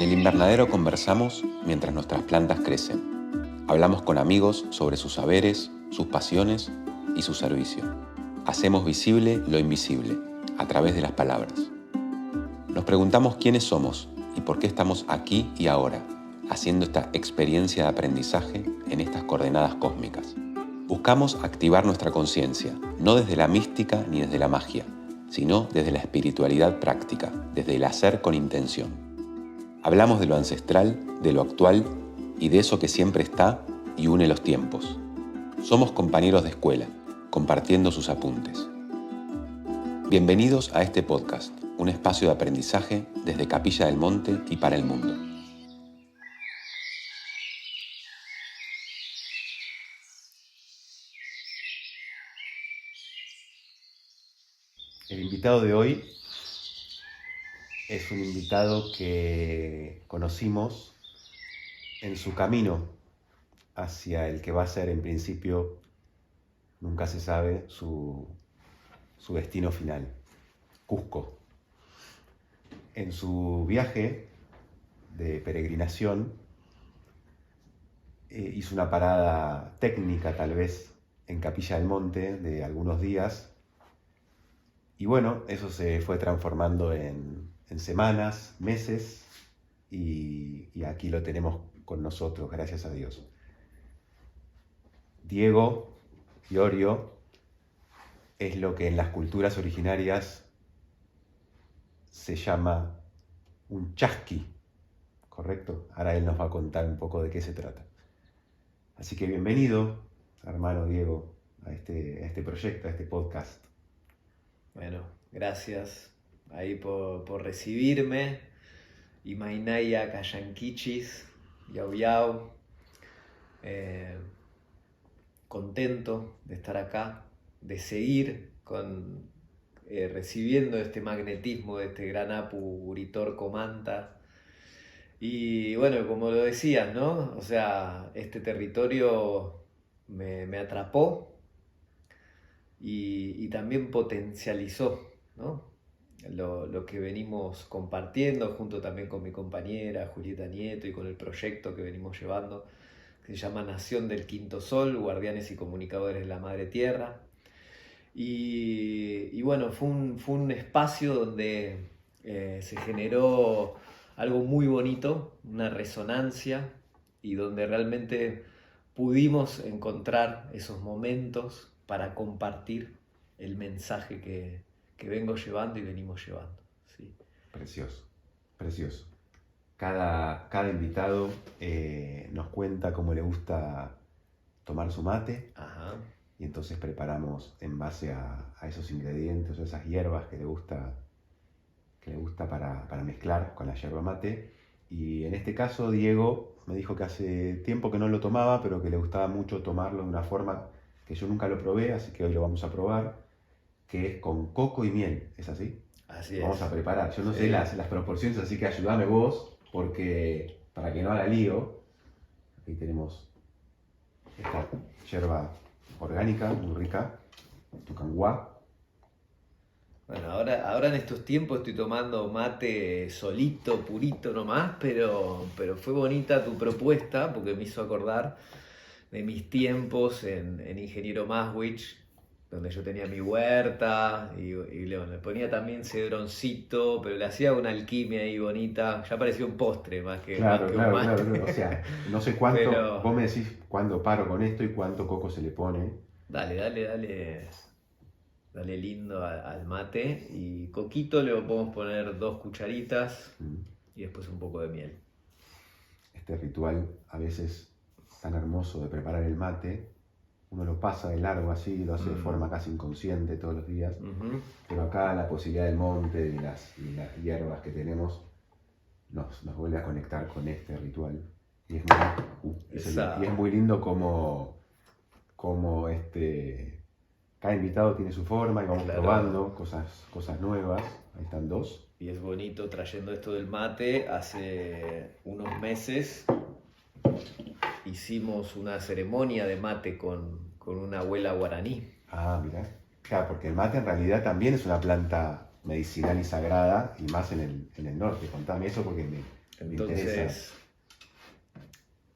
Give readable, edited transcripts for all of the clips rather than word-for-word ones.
el invernadero conversamos mientras nuestras plantas crecen. Hablamos con amigos sobre sus saberes, sus pasiones y su servicio. Hacemos visible lo invisible a través de las palabras. Nos preguntamos quiénes somos y por qué estamos aquí y ahora, haciendo esta experiencia de aprendizaje en estas coordenadas cósmicas. Buscamos activar nuestra conciencia, no desde la mística ni desde la magia, sino desde la espiritualidad práctica, desde el hacer con intención. Hablamos de lo ancestral, de lo actual y de eso que siempre está y une los tiempos. Somos compañeros de escuela, compartiendo sus apuntes. Bienvenidos a este podcast, un espacio de aprendizaje desde Capilla del Monte y para el mundo. El invitado de hoy es un invitado que conocimos en su camino hacia el que va a ser, en principio, nunca se sabe, su destino final, Cusco. En su viaje de peregrinación hizo una parada técnica, tal vez, en Capilla del Monte de algunos días. Y bueno, eso se fue transformando en semanas, meses, y aquí lo tenemos con nosotros, gracias a Dios. Diego Iorio es lo que en las culturas originarias se llama un chasqui, ¿correcto? Ahora él nos va a contar un poco de qué se trata. Así que bienvenido, hermano Diego, a este proyecto, a este podcast. Bueno, gracias ahí por recibirme. Imainaya Kayankichis, Yau Yau. Contento de estar acá, de seguir recibiendo este magnetismo de este gran Apu Uritor Comanta. Y bueno, como lo decías, ¿no? O sea, este territorio me atrapó. Y también potencializó, ¿no? Lo que venimos compartiendo junto también con mi compañera Julieta Nieto y con el proyecto que venimos llevando, que se llama Nación del Quinto Sol, Guardianes y Comunicadores de la Madre Tierra. Y bueno, fue un espacio donde se generó algo muy bonito, una resonancia, y donde realmente pudimos encontrar esos momentos para compartir el mensaje que vengo llevando y venimos llevando. ¿Sí? Precioso, precioso. Cada invitado nos cuenta cómo le gusta tomar su mate. Ajá. Y entonces preparamos en base a esos ingredientes, a esas hierbas que le gusta para mezclar con la yerba mate. Y en este caso Diego me dijo que hace tiempo que no lo tomaba, pero que le gustaba mucho tomarlo de una forma que yo nunca lo probé, así que hoy lo vamos a probar, que es con coco y miel, ¿es así? Así Vamos es. a preparar, yo no sé las proporciones, así que ayúdame vos, porque para que no haga lío, aquí tenemos esta yerba orgánica, muy rica, tucanguá. Bueno, ahora en estos tiempos estoy tomando mate solito, purito nomás, pero fue bonita tu propuesta porque me hizo acordar de mis tiempos en Ingeniero Maswich, donde yo tenía mi huerta y le ponía también cedroncito, pero le hacía una alquimia ahí bonita, ya parecía un postre más que un mate. Claro, o sea, no sé cuánto, Pero vos me decís cuándo paro con esto y cuánto coco se le pone. dale lindo al mate, y coquito le podemos poner 2 cucharitas y después un poco de miel. Este ritual a veces tan hermoso de preparar el mate, uno lo pasa de largo así, lo hace de forma casi inconsciente todos los días, pero acá la posibilidad del monte, de las hierbas que tenemos, nos vuelve a conectar con este ritual. Y es muy lindo como cada invitado tiene su forma y vamos probando cosas nuevas. Ahí están 2. Y es bonito trayendo esto del mate. Hace unos meses hicimos una ceremonia de mate con una abuela guaraní. Ah, mirá. Claro, porque el mate en realidad también es una planta medicinal y sagrada, y más en el norte. Contame eso porque Me interesa.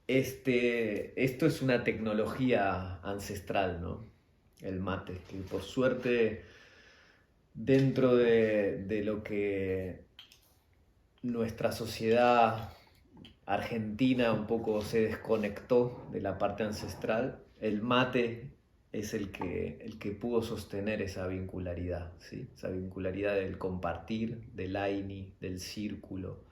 Entonces, esto es una tecnología ancestral, ¿no? El mate, que por suerte dentro de lo que nuestra sociedad argentina un poco se desconectó de la parte ancestral, el mate es el que pudo sostener esa vincularidad, ¿sí? Esa vincularidad del compartir, del aini, del círculo,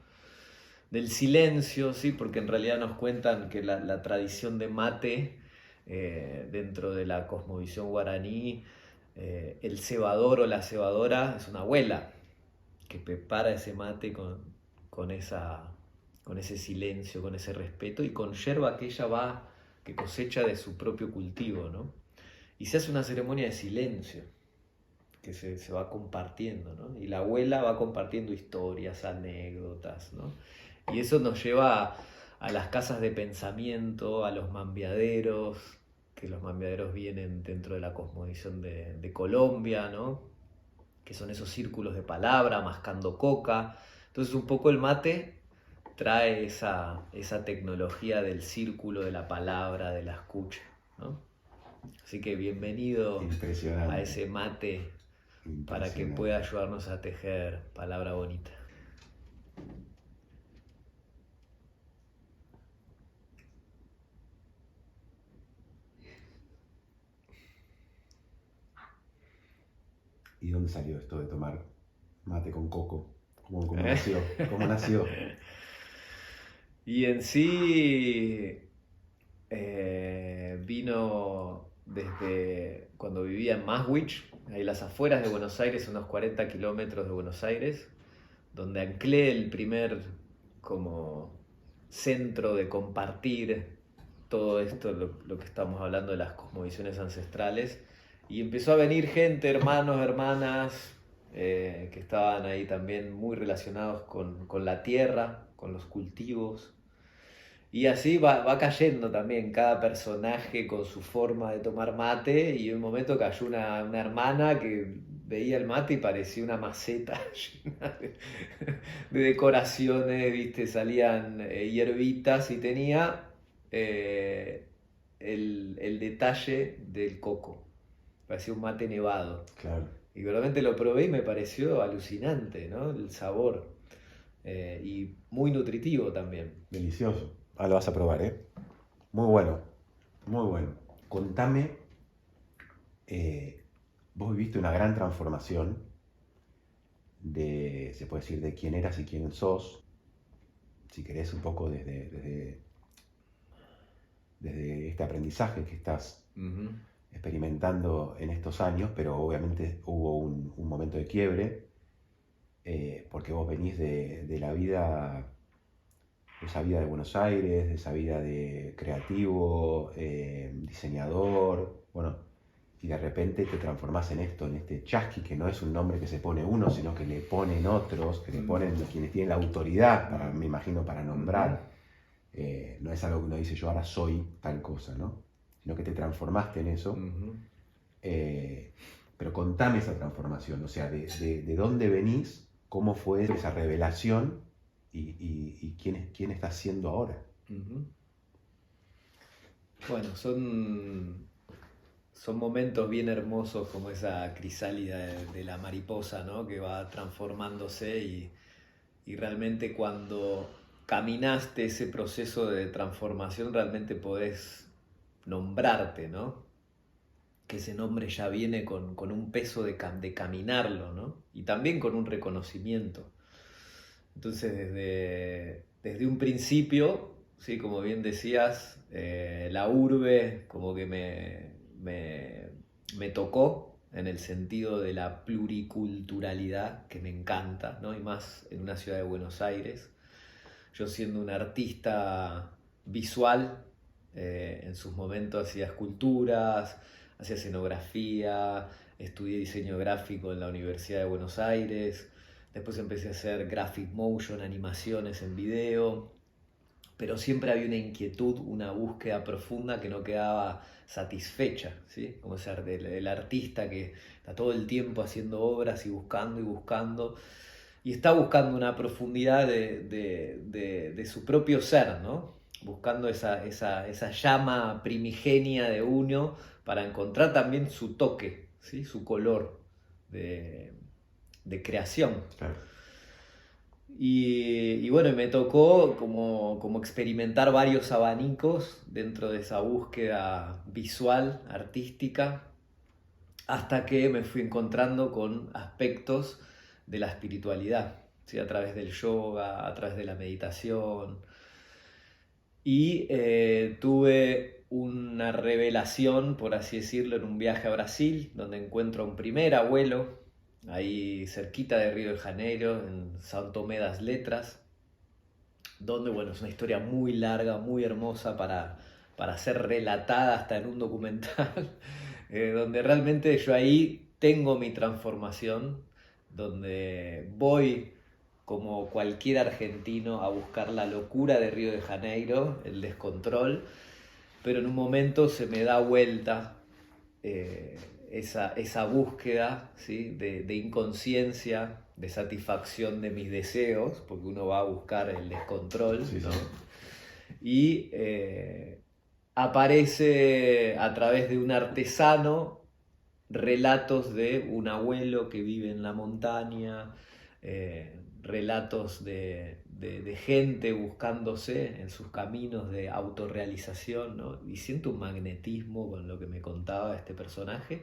del silencio, ¿sí? Porque en realidad nos cuentan que la tradición de mate, dentro de la cosmovisión guaraní, el cebador o la cebadora es una abuela que prepara ese mate con, esa, con ese silencio, con ese respeto y con yerba que ella va, que cosecha de su propio cultivo, ¿no? Y se hace una ceremonia de silencio que se va compartiendo, ¿no? Y la abuela va compartiendo historias, anécdotas, ¿no? Y eso nos lleva a las casas de pensamiento, a los mambiaderos, que los mambiaderos vienen dentro de la cosmovisión de Colombia, ¿no? Que son esos círculos de palabra, mascando coca. Entonces un poco el mate trae esa tecnología del círculo, de la palabra, de la escucha, ¿no? Así que bienvenido a ese mate para que pueda ayudarnos a tejer palabra bonita. ¿Y dónde salió esto de tomar mate con coco? ¿Cómo nació? ¿Cómo nació? Y en sí vino desde cuando vivía en Maswich, ahí las afueras de Buenos Aires, unos 40 kilómetros de Buenos Aires, donde anclé el primer como centro de compartir todo esto, lo que estamos hablando de las cosmovisiones ancestrales, y empezó a venir gente, hermanos, hermanas, que estaban ahí también muy relacionados con la tierra, con los cultivos. Y así va cayendo también cada personaje con su forma de tomar mate. Y en un momento cayó una hermana que veía el mate y parecía una maceta llena de decoraciones, ¿viste? Salían hierbitas y tenía el detalle del coco. Parecía un mate nevado. Claro. Y realmente lo probé y me pareció alucinante, ¿no? El sabor. Y muy nutritivo también. Delicioso. Ah, lo vas a probar, ¿eh? Muy bueno, muy bueno. Contame, vos viviste una gran transformación se puede decir, de quién eras y quién sos, si querés, un poco desde este aprendizaje que estás experimentando en estos años, pero obviamente hubo un momento de quiebre, porque vos venís de la vida, de esa vida de Buenos Aires, de esa vida de creativo, diseñador, bueno, y de repente te transformás en esto, en este chasqui, que no es un nombre que se pone uno, sino que le ponen otros, que le ponen quienes tienen la autoridad, me imagino, para nombrar. No es algo que uno dice yo ahora soy tal cosa, ¿no? Sino que te transformaste en eso. Pero contame esa transformación, o sea, de dónde venís, cómo fue esa revelación y quién estás siendo ahora. Bueno, son momentos bien hermosos como esa crisálida de la mariposa, ¿no? Que va transformándose y realmente cuando caminaste ese proceso de transformación realmente podés nombrarte, ¿no? Que ese nombre ya viene con un peso de caminarlo, ¿no? Y también con un reconocimiento. Entonces desde un principio, ¿sí? Como bien decías, la urbe como que me tocó en el sentido de la pluriculturalidad que me encanta, ¿no? Y más en una ciudad de Buenos Aires. Yo siendo un artista visual, en sus momentos hacía esculturas, hacía escenografía, estudié diseño gráfico en la Universidad de Buenos Aires, después empecé a hacer graphic motion, animaciones en video, pero siempre había una inquietud, una búsqueda profunda que no quedaba satisfecha, ¿sí? Como ser el artista que está todo el tiempo haciendo obras y buscando, y está buscando una profundidad de su propio ser, ¿no? Buscando esa llama primigenia de uno para encontrar también su toque, ¿sí? Su color de creación. Claro. Y bueno, me tocó como experimentar varios abanicos dentro de esa búsqueda visual, artística, hasta que me fui encontrando con aspectos de la espiritualidad, ¿sí? A través del yoga, a través de la meditación. Y tuve una revelación, por así decirlo, en un viaje a Brasil, donde encuentro a un primer abuelo, ahí cerquita de Río de Janeiro, en São Tomé das Letras, donde, bueno, es una historia muy larga, muy hermosa para ser relatada hasta en un documental, donde realmente yo ahí tengo mi transformación, donde voy como cualquier argentino a buscar la locura de Río de Janeiro, el descontrol, pero en un momento se me da vuelta esa búsqueda, ¿sí? de inconsciencia, de satisfacción de mis deseos, porque uno va a buscar el descontrol, Sí, ¿no? sí. Y aparece a través de un artesano relatos de un abuelo que vive en la montaña, relatos de gente buscándose en sus caminos de autorrealización, ¿no? Y siento un magnetismo con lo que me contaba este personaje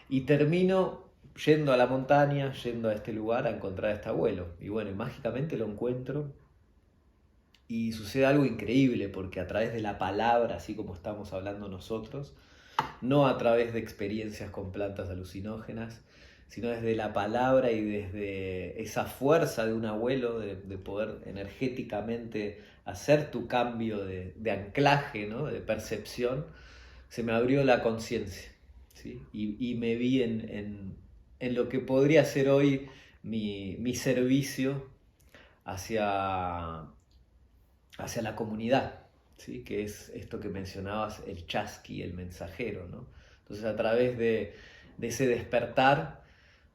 y termino yendo a la montaña, yendo a este lugar a encontrar a este abuelo. Y bueno, y mágicamente lo encuentro y sucede algo increíble porque a través de la palabra, así como estamos hablando nosotros, no a través de experiencias con plantas alucinógenas, sino desde la palabra y desde esa fuerza de un abuelo de poder energéticamente hacer tu cambio de anclaje, ¿no? De percepción, se me abrió la conciencia, ¿sí? Y me vi en lo que podría ser hoy mi servicio hacia la comunidad, ¿sí? Que es esto que mencionabas, el chasqui, el mensajero, ¿no? Entonces a través de ese despertar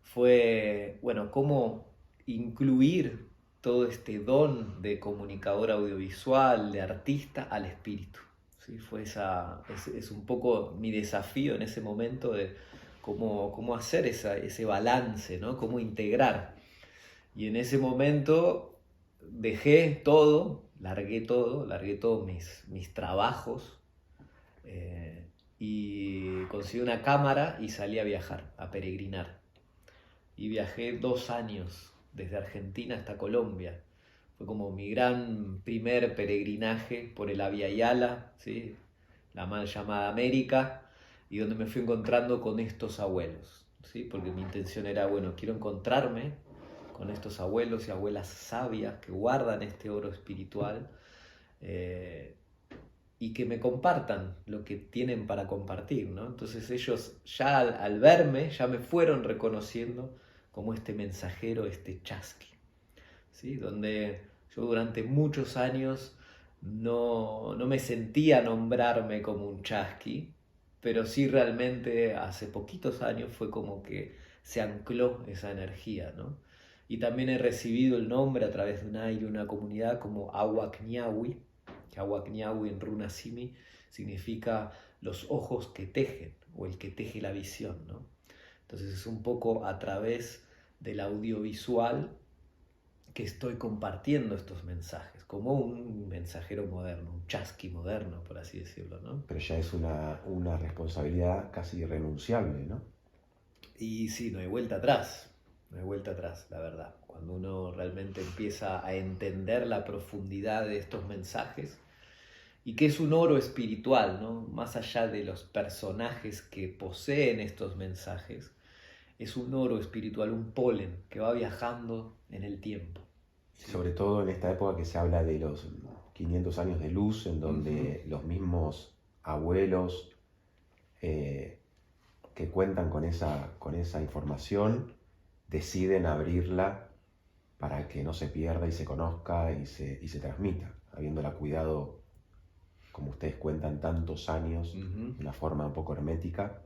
fue, bueno, cómo incluir todo este don de comunicador audiovisual, de artista, al espíritu, ¿sí? Es un poco mi desafío en ese momento de cómo hacer ese balance, ¿no? Cómo integrar. Y en ese momento dejé todo, largué todos mis trabajos y conseguí una cámara y salí a viajar, a peregrinar. Y viajé 2 años, desde Argentina hasta Colombia. Fue como mi gran primer peregrinaje por el Abya Yala, ¿sí? La mal llamada América, y donde me fui encontrando con estos abuelos, ¿sí? Porque mi intención era, bueno, quiero encontrarme con estos abuelos y abuelas sabias que guardan este oro espiritual y que me compartan lo que tienen para compartir, ¿no? Entonces ellos ya al verme, ya me fueron reconociendo como este mensajero, este chasqui, ¿sí? Donde yo durante muchos años no me sentía nombrarme como un chasqui, pero sí realmente hace poquitos años fue como que se ancló esa energía, ¿no? Y también he recibido el nombre a través de un aire, una comunidad como Awakniawi, que Awakniawi en runa simi significa los ojos que tejen o el que teje la visión, ¿no? Entonces es un poco a través del audiovisual que estoy compartiendo estos mensajes, como un mensajero moderno, un chasqui moderno, por así decirlo, ¿no? Pero ya es una responsabilidad casi irrenunciable, ¿no? Y sí, no hay vuelta atrás, no hay vuelta atrás, la verdad. Cuando uno realmente empieza a entender la profundidad de estos mensajes y que es un oro espiritual, ¿no? Más allá de los personajes que poseen estos mensajes, es un oro espiritual, un polen que va viajando en el tiempo. ¿Sí? Sobre todo en esta época que se habla de los 500 años de luz, en donde los mismos abuelos que cuentan con esa información deciden abrirla para que no se pierda y se conozca y se transmita, habiéndola cuidado, como ustedes cuentan, tantos años, de una forma un poco hermética,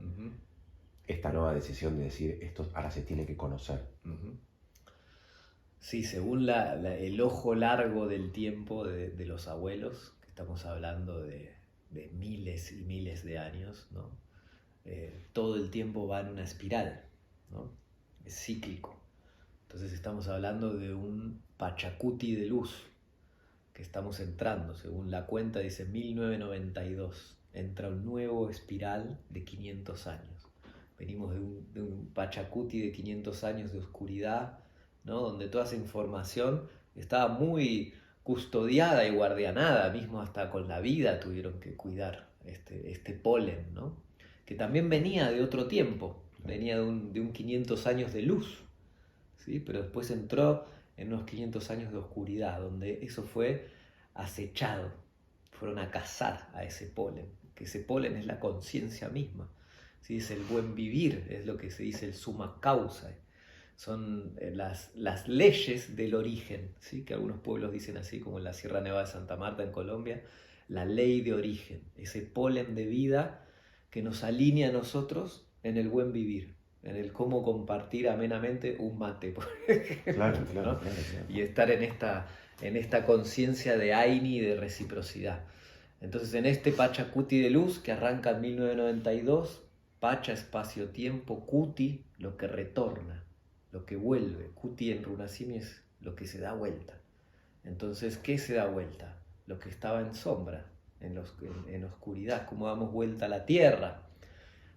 esta nueva decisión de decir, esto ahora se tiene que conocer. Sí, según el ojo largo del tiempo de los abuelos, que estamos hablando de miles y miles de años, ¿no? Todo el tiempo va en una espiral, ¿no? Es cíclico. Entonces estamos hablando de un Pachacuti de luz que estamos entrando. Según la cuenta dice 1992, entra un nuevo espiral de 500 años. Venimos de un Pachacuti de 500 años de oscuridad, ¿no? Donde toda esa información estaba muy custodiada y guardianada, mismo hasta con la vida tuvieron que cuidar este polen, ¿no? Que también venía de otro tiempo, venía de un 500 años de luz, ¿sí? Pero después entró en unos 500 años de oscuridad, donde eso fue acechado, fueron a cazar a ese polen, que ese polen es la conciencia misma, ¿sí? Es el buen vivir, es lo que se dice el summa causa, son las leyes del origen, ¿sí? Que algunos pueblos dicen así, como en la Sierra Nevada de Santa Marta en Colombia, la ley de origen, ese polen de vida que nos alinea a nosotros en el buen vivir, en el cómo compartir amenamente un mate, por ejemplo, Claro, ¿no? claro. Y estar en esta conciencia de Aini y de reciprocidad. Entonces, en este Pachacuti de luz que arranca en 1992, Pacha, espacio-tiempo, Kuti, lo que retorna, lo que vuelve. Kuti en Runasimi es lo que se da vuelta. Entonces, ¿qué se da vuelta? Lo que estaba en sombra, en oscuridad, cómo damos vuelta a la tierra,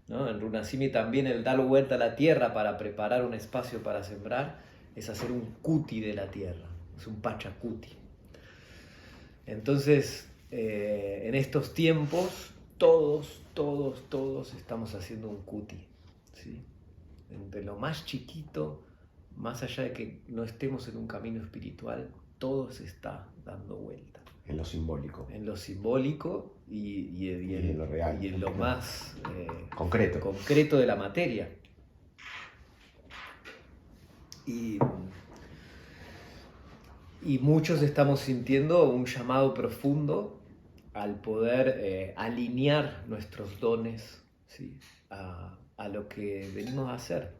¿no? En Runasimi también el dar vuelta a la tierra para preparar un espacio para sembrar es hacer un kuti de la tierra, es un pachacuti. Entonces, en estos tiempos, todos estamos haciendo un kuti, ¿sí? De lo más chiquito, más allá de que no estemos en un camino espiritual, todo se está dando vuelta. En lo simbólico. En lo simbólico y en lo real. Y en lo más concreto de la materia. Y muchos estamos sintiendo un llamado profundo al poder alinear nuestros dones, ¿sí? a lo que venimos a hacer,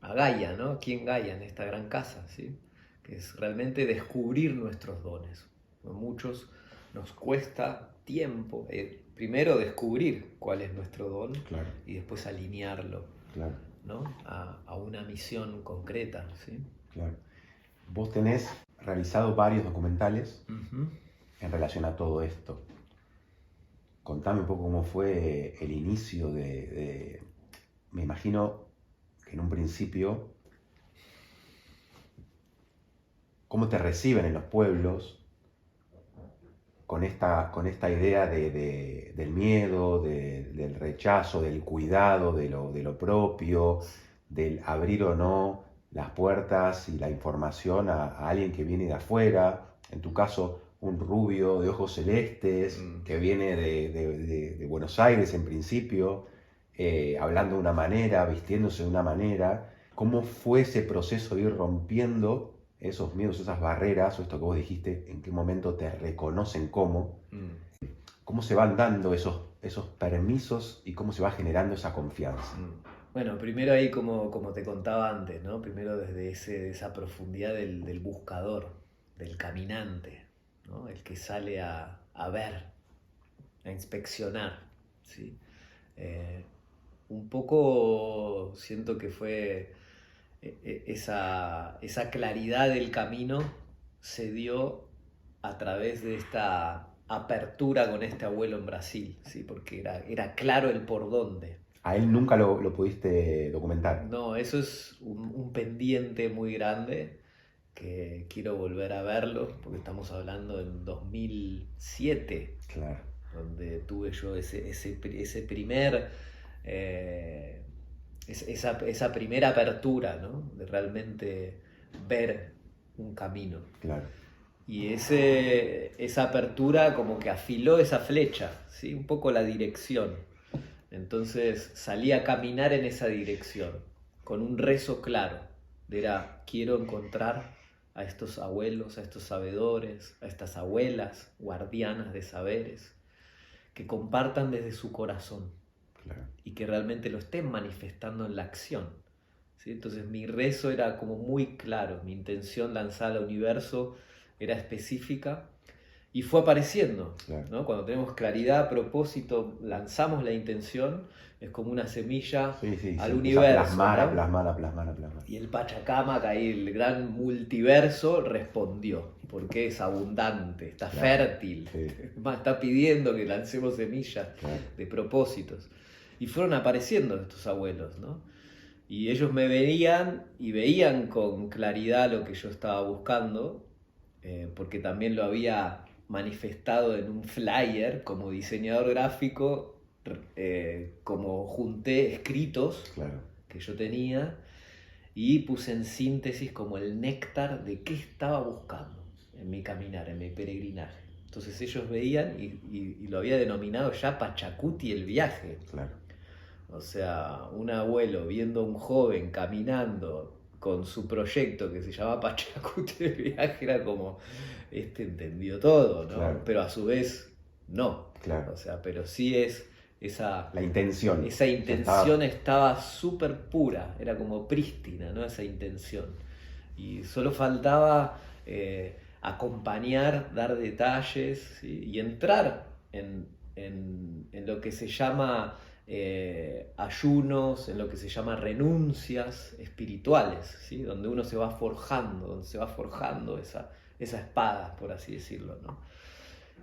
a Gaia, ¿no? Aquí en Gaia, en esta gran casa, ¿sí? Que es realmente descubrir nuestros dones. A muchos nos cuesta tiempo, primero descubrir cuál es nuestro don, claro, y después alinearlo, claro, ¿no? a una misión concreta, ¿sí? Claro. Vos tenés realizado varios documentales Uh-huh. en relación a todo esto. Contame un poco cómo fue el inicio me imagino que en un principio, cómo te reciben en los pueblos con esta idea del miedo, del rechazo, del cuidado de lo propio, del abrir o no las puertas y la información a alguien que viene de afuera, en tu caso un rubio de ojos celestes, que viene de Buenos Aires en principio, hablando de una manera, vistiéndose de una manera. ¿Cómo fue ese proceso de ir rompiendo esos miedos, esas barreras, o esto que vos dijiste, en qué momento te reconocen cómo? ¿Cómo se van dando esos permisos y cómo se va generando esa confianza? Bueno, primero ahí como te contaba antes, ¿no? Primero desde esa profundidad del buscador, del caminante, ¿no? El que sale a ver, a inspeccionar, ¿sí? Un poco siento que fue esa claridad del camino se dio a través de esta apertura con este abuelo en Brasil, ¿sí? Porque era claro el por dónde. ¿A él nunca lo pudiste documentar? No, eso es un pendiente muy grande que quiero volver a verlo, porque estamos hablando en 2007, claro, donde tuve yo ese primer... esa primera apertura, ¿no? De realmente ver un camino. claro. Y esa apertura como que afiló esa flecha, ¿sí? Un poco la dirección. Entonces salí a caminar en esa dirección, con un rezo claro. Era, quiero encontrar a estos abuelos, a estos sabedores, a estas abuelas guardianas de saberes, que compartan desde su corazón. Claro. Y que realmente lo estén manifestando en la acción, ¿sí? Entonces mi rezo era como muy claro, mi intención lanzada al universo era específica y fue apareciendo, Claro. ¿no? Cuando tenemos claridad, propósito, lanzamos la intención, es como una semilla Sí, sí, al se empieza a universo, plasmar, a ¿no? plasmar, a plasmar, a plasmar. Y el Pachacamac, ahí el gran multiverso, respondió, porque es abundante, está Claro, fértil, sí. está pidiendo que lancemos semillas Claro. de propósitos. Y fueron apareciendo estos abuelos, ¿no? Y ellos me veían y veían con claridad lo que yo estaba buscando, porque también lo había manifestado en un flyer como diseñador gráfico, como junté escritos Claro. que yo tenía y puse en síntesis como el néctar de qué estaba buscando en mi caminar, en mi peregrinaje. Entonces ellos veían y lo había denominado ya Pachacuti el viaje. Claro. O sea, un abuelo viendo a un joven caminando con su proyecto que se llama Pachacuti el viaje era como, este entendió todo, ¿no? Claro. Pero a su vez no. Claro. O sea, pero sí es esa... La intención. Esa intención estaba súper pura, era como prístina, ¿no? Esa intención. Y solo faltaba acompañar, dar detalles, ¿sí? Y entrar en lo que se llama ayunos, en lo que se llama renuncias espirituales, ¿sí? Donde uno se va forjando, esa espada, por así decirlo, ¿no?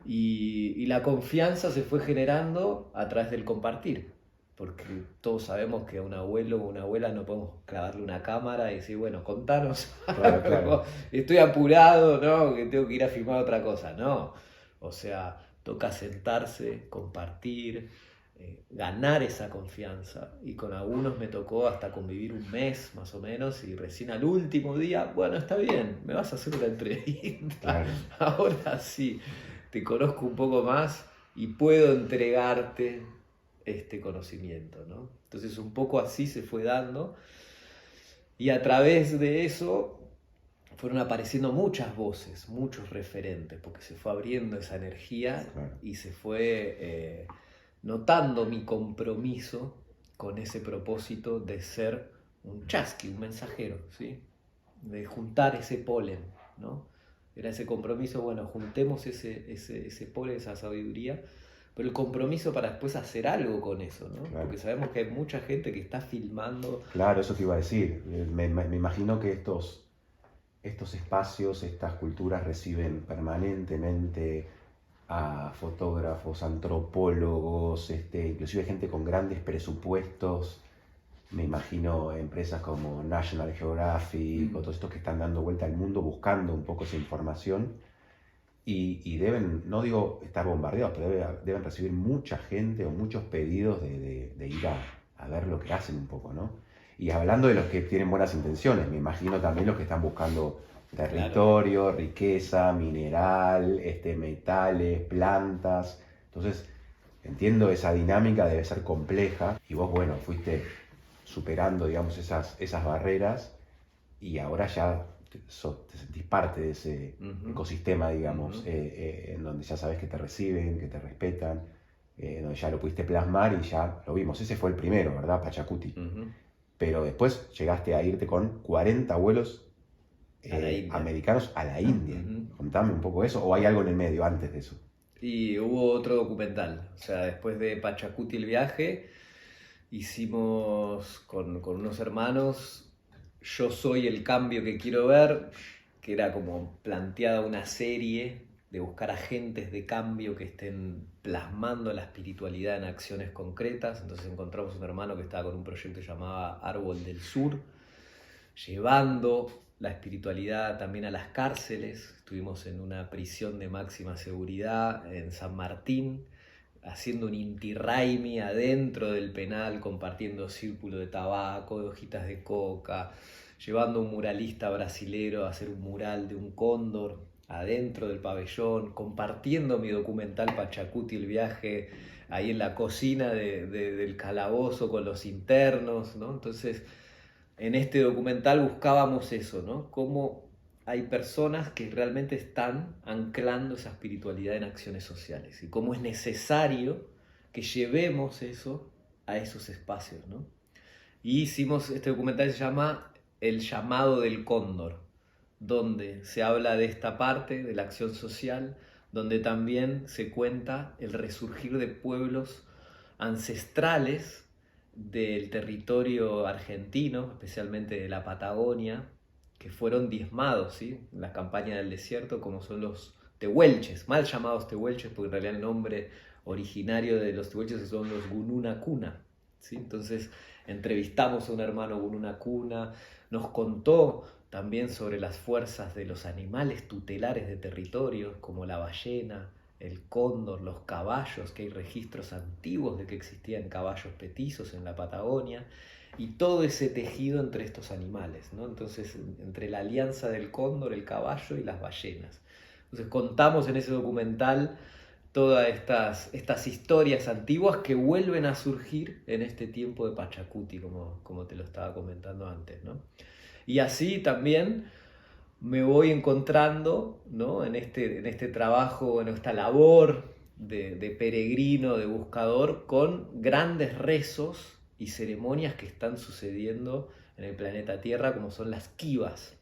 Y la confianza se fue generando a través del compartir, porque todos sabemos que a un abuelo o una abuela no podemos clavarle una cámara y decir, bueno, contanos, Claro, claro. estoy apurado, ¿no? Que tengo que ir a filmar otra cosa, no. O sea, toca sentarse, compartir, ganar esa confianza. Y con algunos me tocó hasta convivir un mes más o menos y recién al último día, bueno, está bien, me vas a hacer una entrevista. Claro. Ahora sí, te conozco un poco más y puedo entregarte este conocimiento, ¿no? Entonces un poco así se fue dando y a través de eso fueron apareciendo muchas voces, muchos referentes, porque se fue abriendo esa energía. Claro. Y se fue notando mi compromiso con ese propósito de ser un chasqui, un mensajero, ¿sí? De juntar ese polen, ¿no? Era ese compromiso, bueno, juntemos ese polen, esa sabiduría, pero el compromiso para después hacer algo con eso, ¿no? Claro. Porque sabemos que hay mucha gente que está filmando. Claro, eso te iba a decir. Me imagino que estos espacios, estas culturas reciben permanentemente a fotógrafos, antropólogos, inclusive gente con grandes presupuestos. Me imagino empresas como National Geographic o todos estos que están dando vuelta al mundo buscando un poco esa información y deben, no digo estar bombardeados, pero deben recibir mucha gente o muchos pedidos de ir a ver lo que hacen un poco, ¿no? Y hablando de los que tienen buenas intenciones, me imagino también los que están buscando territorio, claro, riqueza, mineral, metales, plantas. Entonces, entiendo esa dinámica, debe ser compleja. Y vos, bueno, fuiste superando, digamos, esas barreras y ahora ya te sentís parte de ese ecosistema, digamos, en donde ya sabes que te reciben, que te respetan, donde ya lo pudiste plasmar y ya lo vimos. Ese fue el primero, ¿verdad? Pachacuti. Pero después llegaste a irte con 40 vuelos americanos a la India. Contame un poco eso, o hay algo en el medio antes de eso. Y hubo otro documental, o sea, después de Pachacuti el viaje, hicimos con unos hermanos Yo soy el cambio que quiero ver, que era como planteada una serie de buscar agentes de cambio que estén plasmando la espiritualidad en acciones concretas. Entonces encontramos un hermano que estaba con un proyecto llamado Árbol del Sur, llevando la espiritualidad también a las cárceles. Estuvimos en una prisión de máxima seguridad en San Martín, haciendo un inti raymi adentro del penal, compartiendo círculo de tabaco, de hojitas de coca, llevando a un muralista brasilero a hacer un mural de un cóndor adentro del pabellón, compartiendo mi documental Pachacuti el viaje ahí en la cocina del calabozo con los internos, ¿no? Entonces, en este documental buscábamos eso, ¿no? Cómo hay personas que realmente están anclando esa espiritualidad en acciones sociales y cómo es necesario que llevemos eso a esos espacios, ¿no? Y hicimos, este documental se llama El llamado del cóndor, donde se habla de esta parte de la acción social, donde también se cuenta el resurgir de pueblos ancestrales del territorio argentino, especialmente de la Patagonia, que fueron diezmados, ¿sí?, en la campaña del desierto, como son los tehuelches, mal llamados tehuelches, porque en realidad el nombre originario de los tehuelches son los Gununacuna, ¿sí? Entonces entrevistamos a un hermano Gununacuna, nos contó también sobre las fuerzas de los animales tutelares de territorios, como la ballena, el cóndor, los caballos, que hay registros antiguos de que existían caballos petizos en la Patagonia, y todo ese tejido entre estos animales, ¿no? Entonces, entre la alianza del cóndor, el caballo y las ballenas. Entonces, contamos en ese documental todas estas historias antiguas que vuelven a surgir en este tiempo de Pachacuti, como te lo estaba comentando antes, ¿no? Y así también me voy encontrando, ¿no?, en este trabajo, en esta labor de peregrino, de buscador, con grandes rezos y ceremonias que están sucediendo en el planeta Tierra, como son las kivas.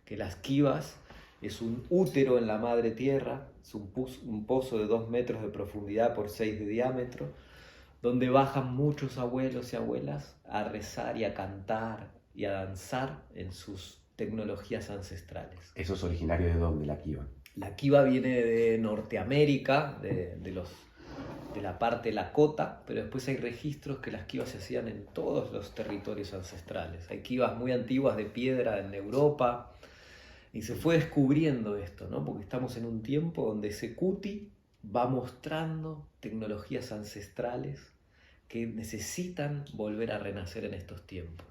Que las kivas es un útero en la madre Tierra, es un pozo de 2 metros de profundidad por 6 de diámetro, donde bajan muchos abuelos y abuelas a rezar y a cantar y a danzar en sus tecnologías ancestrales. ¿Eso es originario de dónde, la kiva? La kiva viene de Norteamérica, de la parte Lakota, pero después hay registros que las kivas se hacían en todos los territorios ancestrales. Hay kivas muy antiguas de piedra en Europa, y se fue descubriendo esto, ¿no? Porque estamos en un tiempo donde Secuti va mostrando tecnologías ancestrales que necesitan volver a renacer en estos tiempos.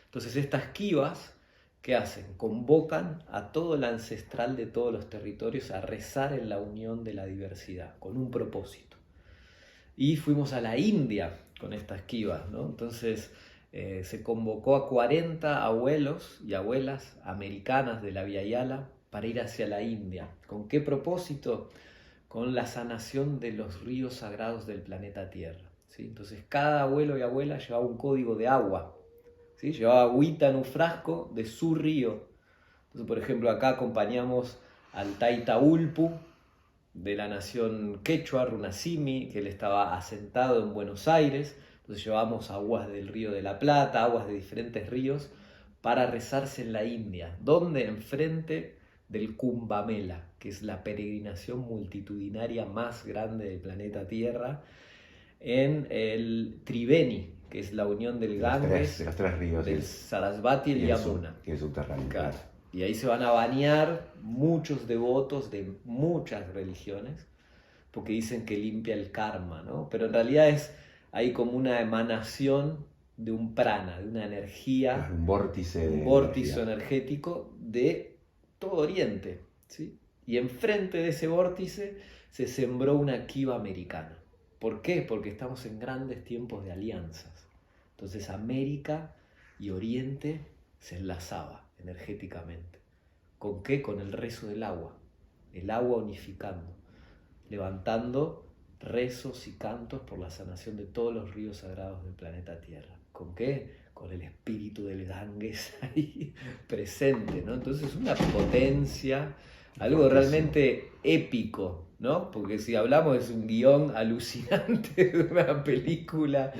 Entonces estas kivas, ¿qué hacen? Convocan a todo el ancestral de todos los territorios a rezar en la unión de la diversidad, con un propósito. Y fuimos a la India con estas kivas, ¿no? Entonces se convocó a 40 abuelos y abuelas americanas de la Via Yala para ir hacia la India. ¿Con qué propósito? Con la sanación de los ríos sagrados del planeta Tierra, ¿sí? Entonces cada abuelo y abuela llevaba un código de agua, ¿sí? Llevaba agüita en un frasco de su río. Entonces, por ejemplo, acá acompañamos al Taitaulpu de la nación quechua, Runasimi, que él estaba asentado en Buenos Aires. Entonces llevamos aguas del río de la Plata, aguas de diferentes ríos, para rezarse en la India, donde enfrente del Kumbh Mela, que es la peregrinación multitudinaria más grande del planeta Tierra, en el Triveni, que es la unión del Ganges, de los tres ríos, del Sarasvati y el Yamuna. Y el subterráneo. Claro. Y ahí se van a bañar muchos devotos de muchas religiones, porque dicen que limpia el karma, ¿no? Pero en realidad es ahí como una emanación de un prana, de una energía, un vórtice energético de todo Oriente, ¿sí? Y enfrente de ese vórtice se sembró una kiva americana. ¿Por qué? Porque estamos en grandes tiempos de alianzas. Entonces América y Oriente se enlazaba energéticamente. ¿Con qué? Con el rezo del agua. El agua unificando, levantando rezos y cantos por la sanación de todos los ríos sagrados del planeta Tierra. ¿Con qué? Con el espíritu del Ganges ahí presente, ¿no? Entonces una potencia, algo realmente épico, ¿no? Porque si hablamos es un guión alucinante de una película,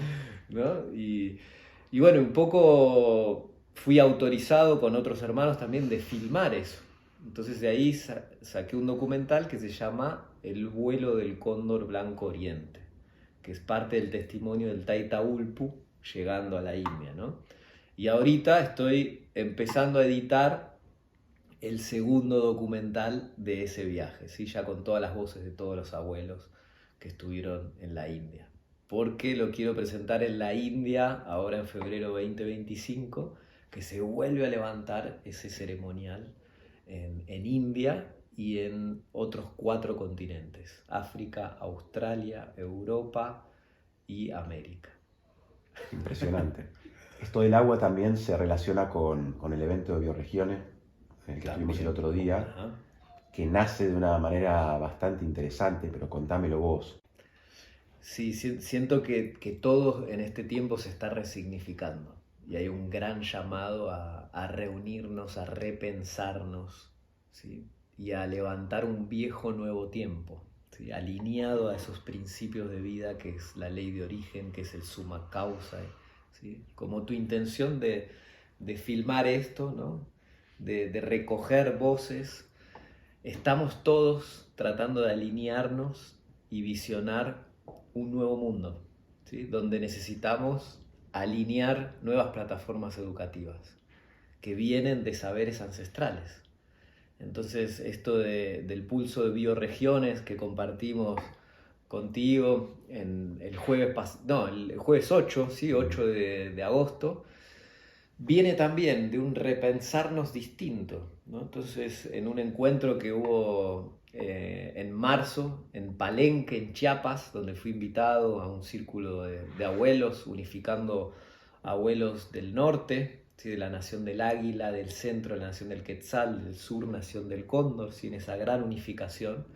¿no? Y bueno, un poco fui autorizado con otros hermanos también de filmar eso. Entonces de ahí saqué un documental que se llama El vuelo del cóndor blanco oriente, que es parte del testimonio del Taitaulpu llegando a la India, ¿no? Y ahorita estoy empezando a editar el segundo documental de ese viaje, ¿sí? Ya con todas las voces de todos los abuelos que estuvieron en la India. Porque lo quiero presentar en la India ahora en febrero 2025, que se vuelve a levantar ese ceremonial en India y en otros 4 continentes: África, Australia, Europa y América. Impresionante. Esto del agua también se relaciona con el evento de Bioregiones, en el que estuvimos el otro día, Ajá. que nace de una manera bastante interesante, pero contámelo vos. Sí, siento que todo en este tiempo se está resignificando. Y hay un gran llamado a reunirnos, a repensarnos, ¿sí? Y a levantar un viejo nuevo tiempo, ¿sí? Alineado a esos principios de vida que es la ley de origen, que es el summa causa, ¿sí? Como tu intención de filmar esto, ¿no? De recoger voces. Estamos todos tratando de alinearnos y visionar un nuevo mundo, ¿sí? Donde necesitamos alinear nuevas plataformas educativas que vienen de saberes ancestrales. Entonces, esto del pulso de bioregiones que compartimos contigo el jueves 8, ¿sí? 8 de agosto, viene también de un repensarnos distinto, ¿no? Entonces, en un encuentro que hubo en marzo, en Palenque, en Chiapas, donde fui invitado a un círculo de abuelos, unificando abuelos del norte, ¿sí? De la nación del águila, del centro la nación del quetzal, del sur nación del cóndor, ¿sí? En esa gran unificación,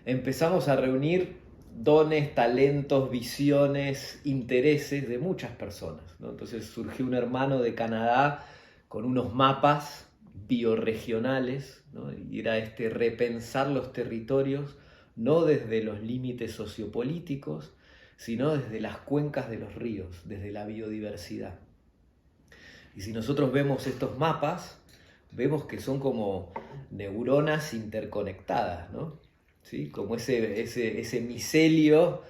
empezamos a reunir dones, talentos, visiones, intereses de muchas personas, ¿no? Entonces surgió un hermano de Canadá con unos mapas bioregionales, ¿no? Y era repensar los territorios no desde los límites sociopolíticos, sino desde las cuencas de los ríos, desde la biodiversidad. Y si nosotros vemos estos mapas, vemos que son como neuronas interconectadas, ¿no? ¿Sí? Como ese micelio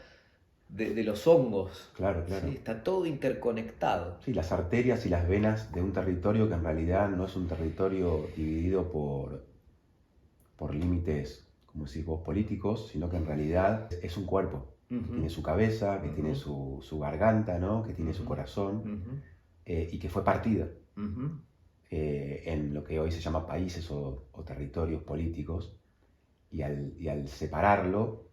de los hongos. Claro, claro. ¿Sí? Está todo interconectado. Sí, las arterias y las venas de un territorio que en realidad no es un territorio dividido por límites, como decís vos, políticos, sino que en realidad es un cuerpo. Que tiene su cabeza, que tiene su garganta, ¿no? Que tiene su corazón, y que fue partida en lo que hoy se llama países o territorios políticos. Y al separarlo,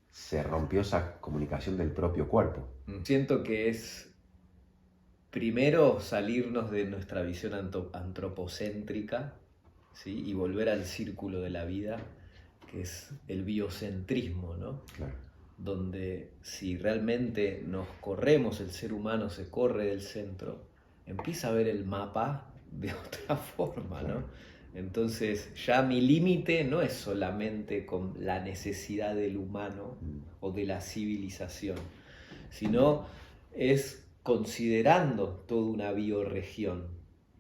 se rompió esa comunicación del propio cuerpo. Siento que es primero salirnos de nuestra visión antropocéntrica, ¿sí? Y volver al círculo de la vida, que es el biocentrismo, ¿no? Claro. Donde si realmente nos corremos, el ser humano se corre del centro, empieza a ver el mapa de otra forma, ¿no? Entonces ya mi límite no es solamente con la necesidad del humano o de la civilización, sino es considerando toda una bioregión,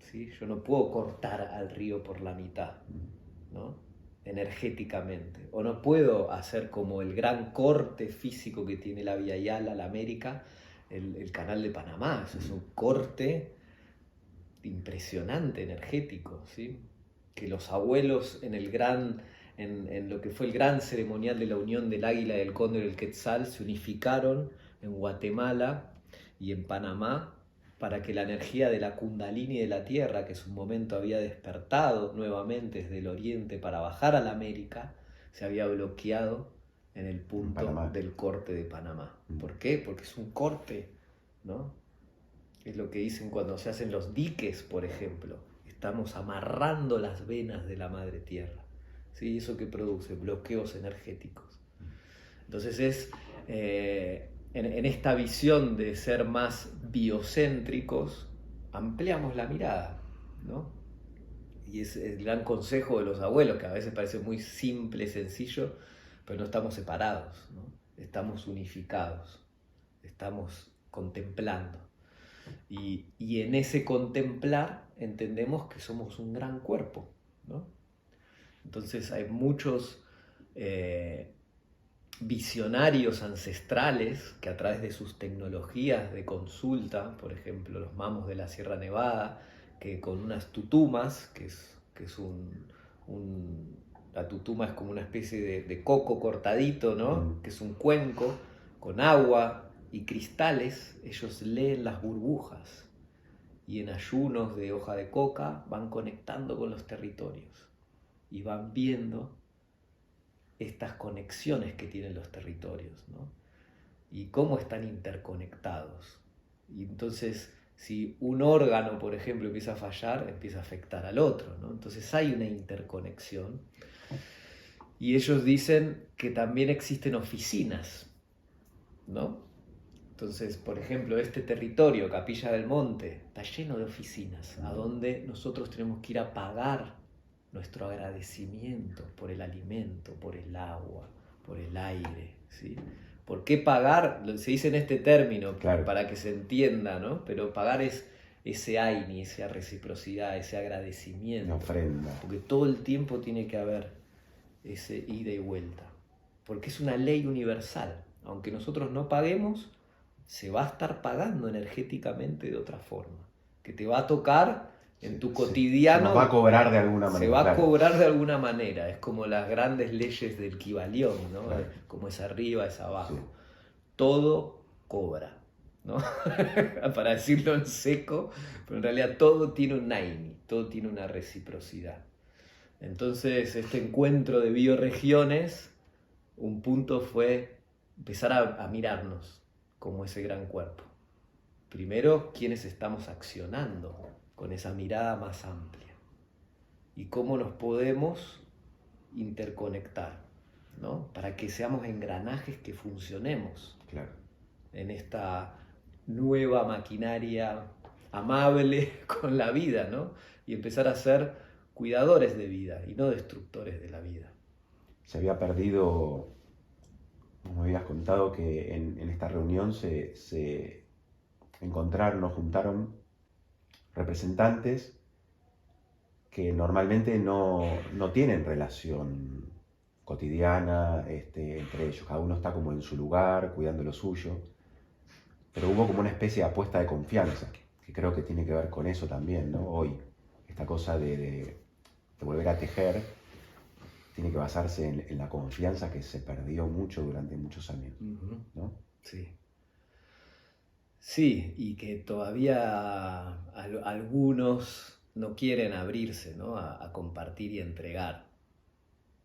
¿sí? Yo no puedo cortar al río por la mitad, ¿no? Energéticamente, o no puedo hacer como el gran corte físico que tiene la Vía Yala, la América, el canal de Panamá. Eso es un corte impresionante energético, ¿sí? Que los abuelos en lo que fue el gran ceremonial de la unión del águila, del cóndor y del quetzal se unificaron en Guatemala y en Panamá para que la energía de la Kundalini de la Tierra, que en su momento había despertado nuevamente desde el oriente para bajar a la América, se había bloqueado en el punto del corte de Panamá. ¿Por qué? Porque es un corte, ¿no? Es lo que dicen cuando se hacen los diques, por ejemplo. Estamos amarrando las venas de la madre tierra, ¿sí? Eso que produce bloqueos energéticos. Entonces en esta visión de ser más biocéntricos, ampliamos la mirada, ¿no? Y es el gran consejo de los abuelos, que a veces parece muy simple, sencillo, pero no estamos separados, ¿no? Estamos unificados, estamos contemplando. Y en ese contemplar entendemos que somos un gran cuerpo, ¿no? Entonces hay muchos visionarios ancestrales que a través de sus tecnologías de consulta, por ejemplo los mamos de la Sierra Nevada, que con unas tutumas, la tutuma es como una especie de coco cortadito, ¿no? Que es un cuenco con agua y cristales, ellos leen las burbujas y en ayunos de hoja de coca van conectando con los territorios y van viendo estas conexiones que tienen los territorios, ¿no? Y cómo están interconectados. Y entonces, si un órgano, por ejemplo, empieza a fallar, empieza a afectar al otro, ¿no? Entonces hay una interconexión. Y ellos dicen que también existen oficinas, ¿no? Entonces, por ejemplo, este territorio, Capilla del Monte, está lleno de oficinas, a donde nosotros tenemos que ir a pagar nuestro agradecimiento por el alimento, por el agua, por el aire, ¿sí? ¿Por qué pagar? Se dice en este término, Claro. para que se entienda, ¿no? Pero pagar es ese aini, esa reciprocidad, ese agradecimiento. Una ofrenda. Porque todo el tiempo tiene que haber ese ida y vuelta. Porque es una ley universal. Aunque nosotros no paguemos, se va a estar pagando energéticamente de otra forma. Que te va a tocar en tu cotidiano. Se nos va a cobrar de alguna manera. Se va a cobrar de alguna manera. Es como las grandes leyes del Kybalión, ¿no? Claro. Como es arriba, es abajo. Sí. Todo cobra, ¿no? Para decirlo en seco, pero en realidad todo tiene un naini, todo tiene una reciprocidad. Entonces, este encuentro de bioregiones, un punto fue empezar a mirarnos como ese gran cuerpo. Primero, quiénes estamos accionando con esa mirada más amplia y cómo nos podemos interconectar, ¿no? Para que seamos engranajes que funcionemos. Claro. En esta nueva maquinaria amable con la vida, ¿no? Y empezar a ser cuidadores de vida y no destructores de la vida. Se había perdido, como me habías contado, que en esta reunión se encontraron o juntaron representantes que normalmente no tienen relación cotidiana entre ellos. Cada uno está como en su lugar, cuidando lo suyo. Pero hubo como una especie de apuesta de confianza, que creo que tiene que ver con eso también, ¿no? Hoy, esta cosa de volver a tejer, tiene que basarse en la confianza que se perdió mucho durante muchos años, ¿no? Sí. Sí, y que todavía algunos no quieren abrirse, ¿no? a compartir y entregar.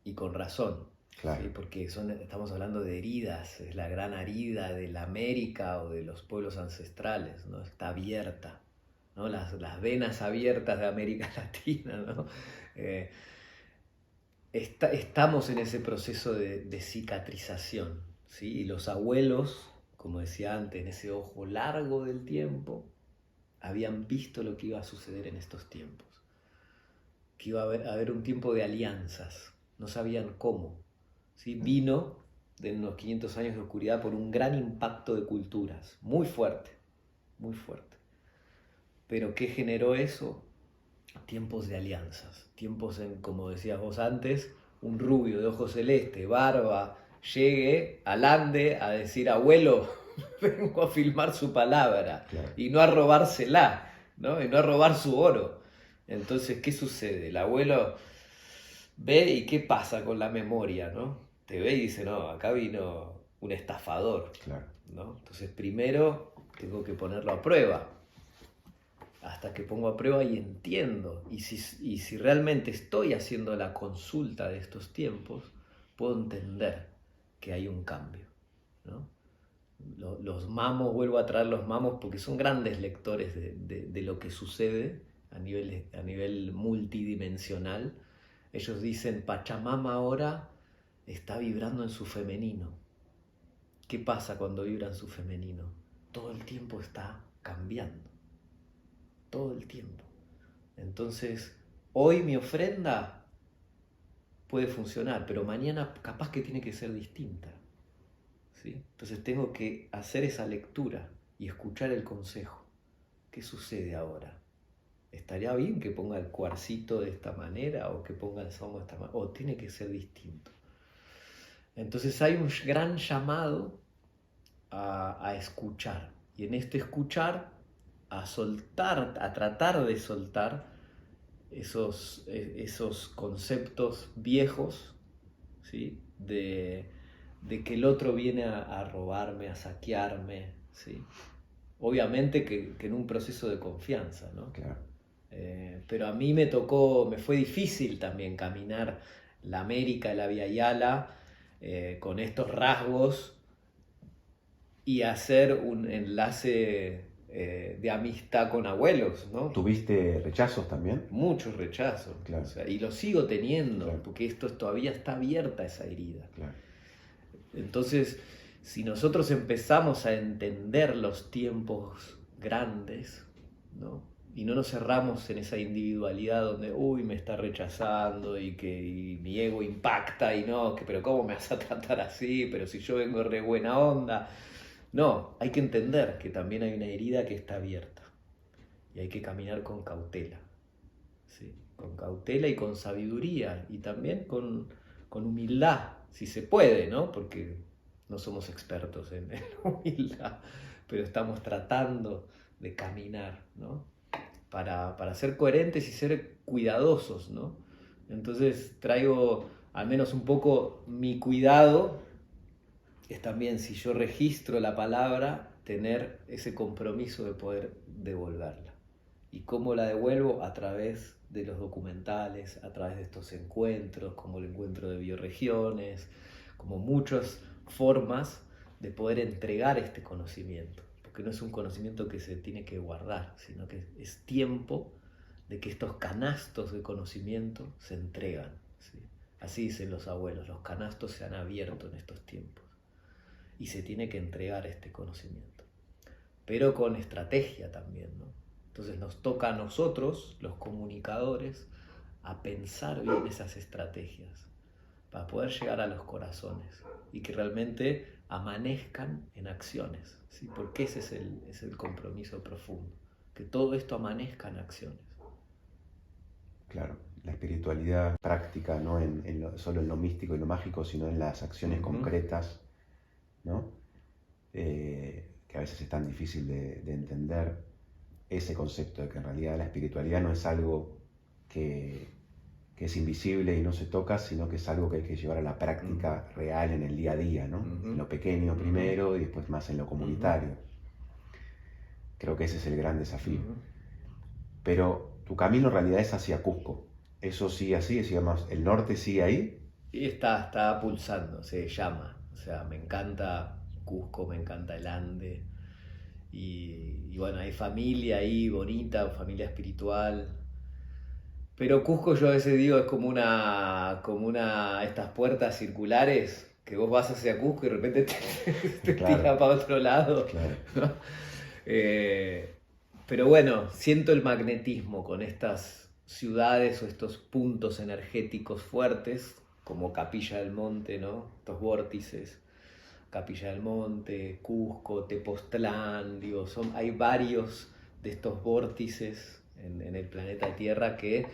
Y con razón. Claro. ¿Sí? Porque estamos hablando de heridas, es la gran herida de la América o de los pueblos ancestrales, ¿no? Está abierta, ¿no? Las venas abiertas de América Latina, ¿no? Estamos en ese proceso de cicatrización, ¿sí? Y los abuelos, como decía antes, en ese ojo largo del tiempo, habían visto lo que iba a suceder en estos tiempos, que iba a haber un tiempo de alianzas, no sabían cómo. ¿Sí? Vino de unos 500 años de oscuridad por un gran impacto de culturas, muy fuerte, muy fuerte. Pero ¿qué generó eso? Tiempos de alianzas, tiempos en, como decías vos antes, un rubio de ojos celeste, barba, llegue al ande a decir, abuelo, vengo a filmar su palabra, Claro. y no a robársela, ¿no? Y no a robar su oro. Entonces, ¿qué sucede? El abuelo ve y ¿qué pasa con la memoria, no? Te ve y dice, no, acá vino un estafador, Claro. ¿no? Entonces primero tengo que ponerlo a prueba, hasta que pongo a prueba y entiendo, y si realmente estoy haciendo la consulta de estos tiempos, puedo entender que hay un cambio, ¿no? Los mamos, vuelvo a traer los mamos porque son grandes lectores de lo que sucede a nivel multidimensional. Ellos dicen, Pachamama ahora está vibrando en su femenino. ¿Qué pasa cuando vibra en su femenino? Todo el tiempo está cambiando. Todo el tiempo. Entonces, hoy mi ofrenda puede funcionar, pero mañana capaz que tiene que ser distinta. ¿Sí? Entonces tengo que hacer esa lectura y escuchar el consejo. ¿Qué sucede ahora? ¿Estaría bien que ponga el cuarcito de esta manera o que ponga el somo de esta manera? ¿O tiene que ser distinto? Entonces hay un gran llamado a escuchar. Y en este escuchar, a soltar, a tratar de soltar esos conceptos viejos, ¿sí? De que el otro viene a robarme, a saquearme, ¿sí? Obviamente que en un proceso de confianza, ¿no? Claro. Pero a mí me fue difícil también caminar la América, la Via Yala, con estos rasgos y hacer un enlace de amistad con abuelos, ¿no? ¿Tuviste rechazos también? Muchos rechazos, Claro. O sea, y lo sigo teniendo, Claro. porque todavía está abierta esa herida. Claro. Entonces, si nosotros empezamos a entender los tiempos grandes, ¿no? Y no nos cerramos en esa individualidad donde, uy, me está rechazando y mi ego impacta y no, pero ¿cómo me vas a tratar así? Pero si yo vengo re buena onda. No, hay que entender que también hay una herida que está abierta y hay que caminar con cautela, ¿sí? Con cautela y con sabiduría y también con humildad, si se puede, ¿no? Porque no somos expertos en humildad, pero estamos tratando de caminar, ¿no? Para ser coherentes y ser cuidadosos, ¿no? Entonces traigo al menos un poco mi cuidado, es también si yo registro la palabra, tener ese compromiso de poder devolverla. ¿Y cómo la devuelvo? A través de los documentales, a través de estos encuentros, como el encuentro de bioregiones, como muchas formas de poder entregar este conocimiento. Porque no es un conocimiento que se tiene que guardar, sino que es tiempo de que estos canastos de conocimiento se entregan, ¿sí? Así dicen los abuelos, los canastos se han abierto en estos tiempos y se tiene que entregar este conocimiento, pero con estrategia también, ¿no? Entonces nos toca a nosotros, los comunicadores, a pensar bien esas estrategias para poder llegar a los corazones y que realmente amanezcan en acciones, ¿sí? Porque ese es el compromiso profundo, que todo esto amanezca en acciones. Claro, la espiritualidad práctica, no solo en lo místico y lo mágico, sino en las acciones concretas, ¿no? Que a veces es tan difícil de entender ese concepto de que en realidad la espiritualidad no es algo que es invisible y no se toca, sino que es algo que hay que llevar a la práctica real en el día a día, ¿no? En lo pequeño primero y después más en lo comunitario. Creo que ese es el gran desafío. Pero tu camino en realidad es hacia Cusco. Eso sigue así, digamos, el norte sigue ahí. Y está pulsando, se llama. O sea, me encanta Cusco, me encanta el Ande. Y bueno, hay familia ahí bonita, familia espiritual. Pero Cusco yo a veces digo es estas puertas circulares que vos vas hacia Cusco y de repente te Claro. tira para otro lado. Claro. ¿No? Pero bueno, siento el magnetismo con estas ciudades o estos puntos energéticos fuertes, como Capilla del Monte, ¿no? Estos vórtices. Capilla del Monte, Cusco, Tepoztlán, digo, hay varios de estos vórtices en el planeta Tierra que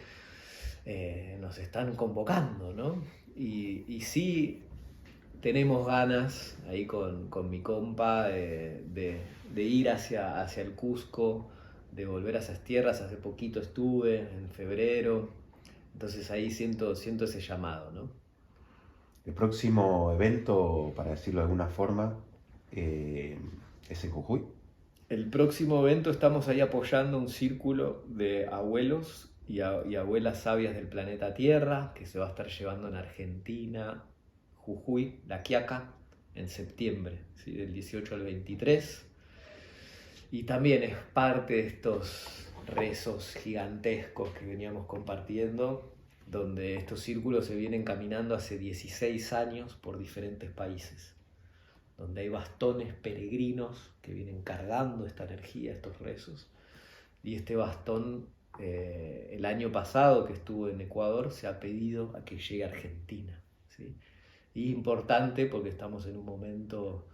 nos están convocando, ¿no? Y sí tenemos ganas ahí con mi compa de ir hacia el Cusco, de volver a esas tierras. Hace poquito estuve, en febrero, entonces ahí siento ese llamado, ¿no? El próximo evento, para decirlo de alguna forma, es en Jujuy. El próximo evento estamos ahí apoyando un círculo de abuelos y abuelas sabias del planeta Tierra que se va a estar llevando en Argentina, Jujuy, La Quiaca, en septiembre, ¿sí? Del 18 al 23. Y también es parte de estos rezos gigantescos que veníamos compartiendo, donde estos círculos se vienen caminando hace 16 años por diferentes países, donde hay bastones peregrinos que vienen cargando esta energía, estos rezos. Y este bastón, el año pasado que estuvo en Ecuador, se ha pedido a que llegue a Argentina, ¿sí? Y importante porque estamos en un momento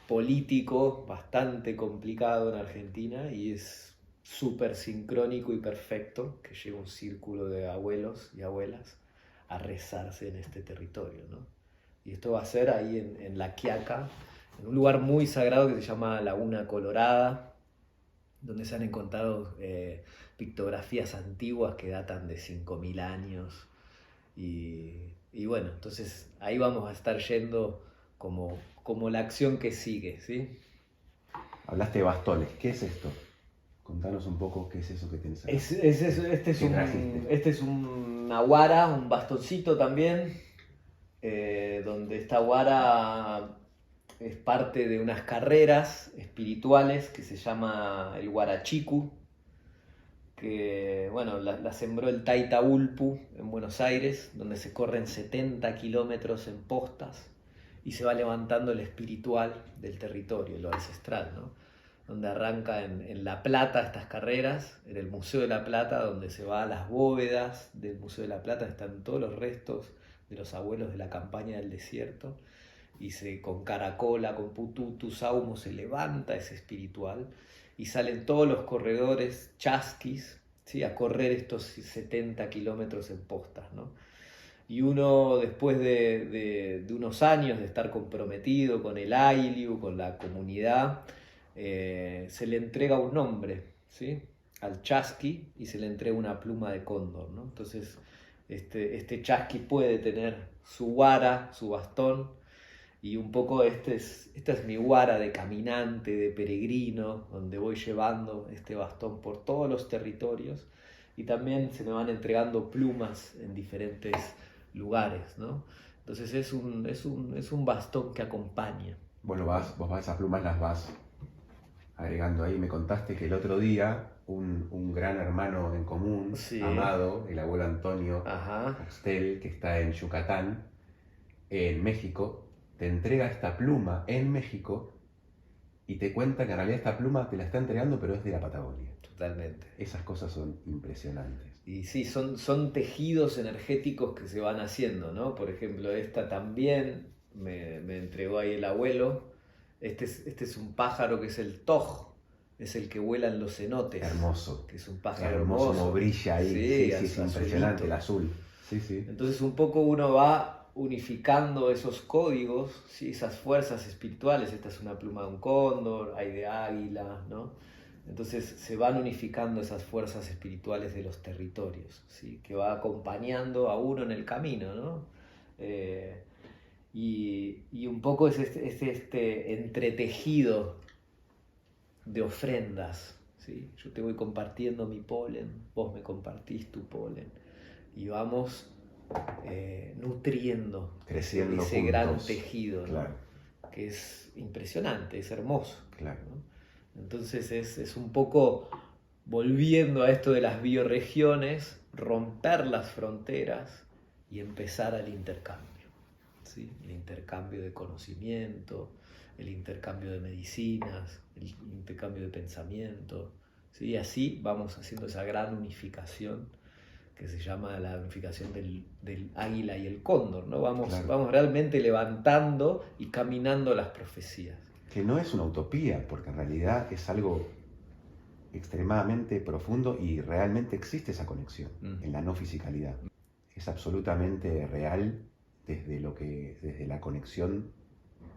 político bastante complicado en Argentina y es súper sincrónico y perfecto que llegue un círculo de abuelos y abuelas a rezarse en este territorio, ¿no? Y esto va a ser ahí en La Quiaca, en un lugar muy sagrado que se llama Laguna Colorada, donde se han encontrado pictografías antiguas que datan de 5.000 años. Y bueno, entonces ahí vamos a estar yendo como la acción que sigue, ¿sí? Hablaste de bastones, ¿qué es esto? Contanos un poco qué es eso que tienes ahí. Este es un nahuara, un bastoncito también, donde esta guara es parte de unas carreras espirituales que se llama el Huarachicu, que bueno, la sembró el Taitaulpu en Buenos Aires, donde se corren 70 kilómetros en postas y se va levantando el espiritual del territorio, lo ancestral, ¿no? Donde arranca en La Plata estas carreras, en el Museo de La Plata, donde se va a las bóvedas del Museo de La Plata, están todos los restos de los abuelos de la campaña del desierto, y con caracola, con pututu, saumo, se levanta ese espiritual, y salen todos los corredores chasquis, ¿sí? A correr estos 70 kilómetros en postas, ¿no? Y uno, después de unos años de estar comprometido con el AILIU, con la comunidad, se le entrega un nombre, ¿sí? Al chasqui, y se le entrega una pluma de cóndor, ¿no? Entonces, este chasqui puede tener su guara, su bastón, y un poco esta es mi guara de caminante, de peregrino, donde voy llevando este bastón por todos los territorios, y también se me van entregando plumas en diferentes lugares, ¿no? Entonces es un bastón que acompaña. Bueno, vos vas esas plumas, las vas agregando ahí. Me contaste que el otro día un gran hermano en común, Sí. Amado, el abuelo Antonio Ajá. Oxtel, que está en Yucatán, en México, te entrega esta pluma en México y te cuenta que en realidad esta pluma te la está entregando, pero es de la Patagonia. Totalmente. Esas cosas son impresionantes. Y sí, son tejidos energéticos que se van haciendo, ¿no? Por ejemplo, esta también me entregó ahí el abuelo. Este es un pájaro que es el toj, es el que vuela en los cenotes. Hermoso. Que es un pájaro hermoso. hermoso. Como brilla ahí. Sí, Sí, es impresionante, el azul. Sí, sí. Entonces un poco uno va unificando esos códigos, ¿sí? Esas fuerzas espirituales. Esta es una pluma de un cóndor, hay de águila, ¿no? Entonces se van unificando esas fuerzas espirituales de los territorios, ¿sí? Que va acompañando a uno en el camino, ¿no? Y un poco es este entretejido de ofrendas, ¿sí? Yo te voy compartiendo mi polen, vos me compartís tu polen, y vamos nutriendo creciendo ese juntos. gran tejido, ¿no? Claro. Que es impresionante, es hermoso. Claro. ¿no? Entonces es un poco volviendo a esto de las bioregiones, romper las fronteras y empezar al intercambio, ¿sí? El intercambio de conocimiento, el intercambio de medicinas, el intercambio de pensamiento, ¿sí? Y así vamos haciendo esa gran unificación que se llama la unificación del águila y el cóndor, ¿no? Vamos realmente levantando y caminando las profecías. Que no es una utopía, porque en realidad es algo extremadamente profundo y realmente existe esa conexión en la no fisicalidad. Es absolutamente real desde la conexión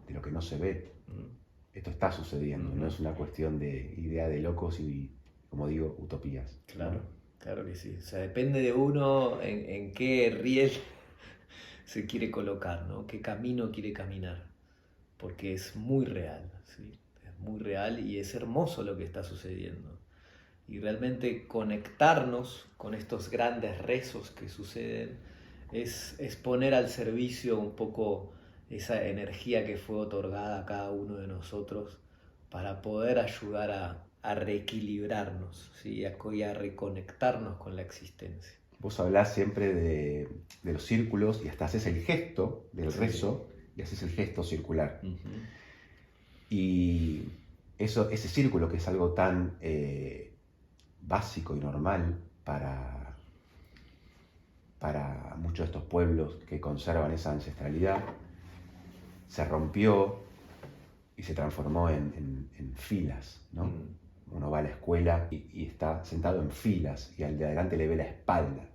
de lo que no se ve. Esto está sucediendo, no es una cuestión de idea de locos y, como digo, utopías. Claro, claro que sí. O sea, depende de uno en qué riel se quiere colocar, ¿no? Qué camino quiere caminar. Porque es muy real, ¿sí? Es muy real y es hermoso lo que está sucediendo. Y realmente conectarnos con estos grandes rezos que suceden es poner al servicio un poco esa energía que fue otorgada a cada uno de nosotros para poder ayudar a reequilibrarnos, ¿sí? Y a reconectarnos con la existencia. Vos hablás siempre de los círculos y hasta haces el gesto del rezo y haces el gesto circular. Y ese círculo, que es algo tan básico y normal para muchos de estos pueblos que conservan esa ancestralidad, se rompió y se transformó en filas, ¿no? Uno va a la escuela y está sentado en filas y al de adelante le ve la espalda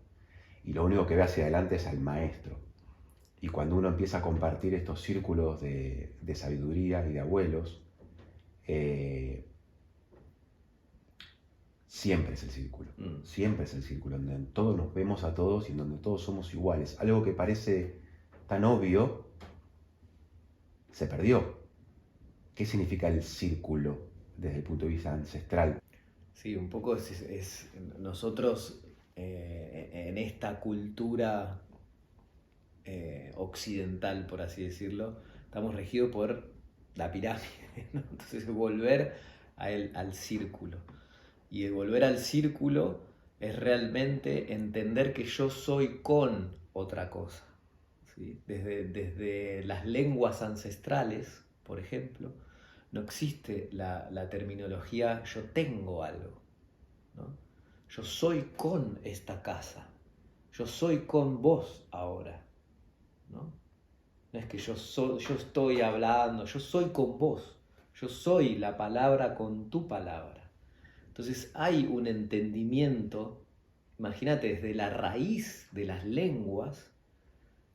y lo único que ve hacia adelante es al maestro. Y cuando uno empieza a compartir estos círculos de sabiduría y de abuelos, siempre es el círculo, siempre es el círculo, en donde todos nos vemos a todos y en donde todos somos iguales. Algo que parece tan obvio, se perdió. ¿Qué significa el círculo desde el punto de vista ancestral? Sí, un poco es nosotros en esta cultura occidental, por así decirlo, estamos regidos por la pirámide, ¿no? Entonces volver al círculo. Y el volver al círculo es realmente entender que yo soy con otra cosa, ¿sí? ¿sí? Desde las lenguas ancestrales, por ejemplo, no existe la terminología yo tengo algo, ¿no? Yo soy con esta casa, yo soy con vos ahora, ¿no? No es que yo estoy hablando, yo soy con vos, yo soy la palabra con tu palabra. Entonces hay un entendimiento, imagínate, desde la raíz de las lenguas,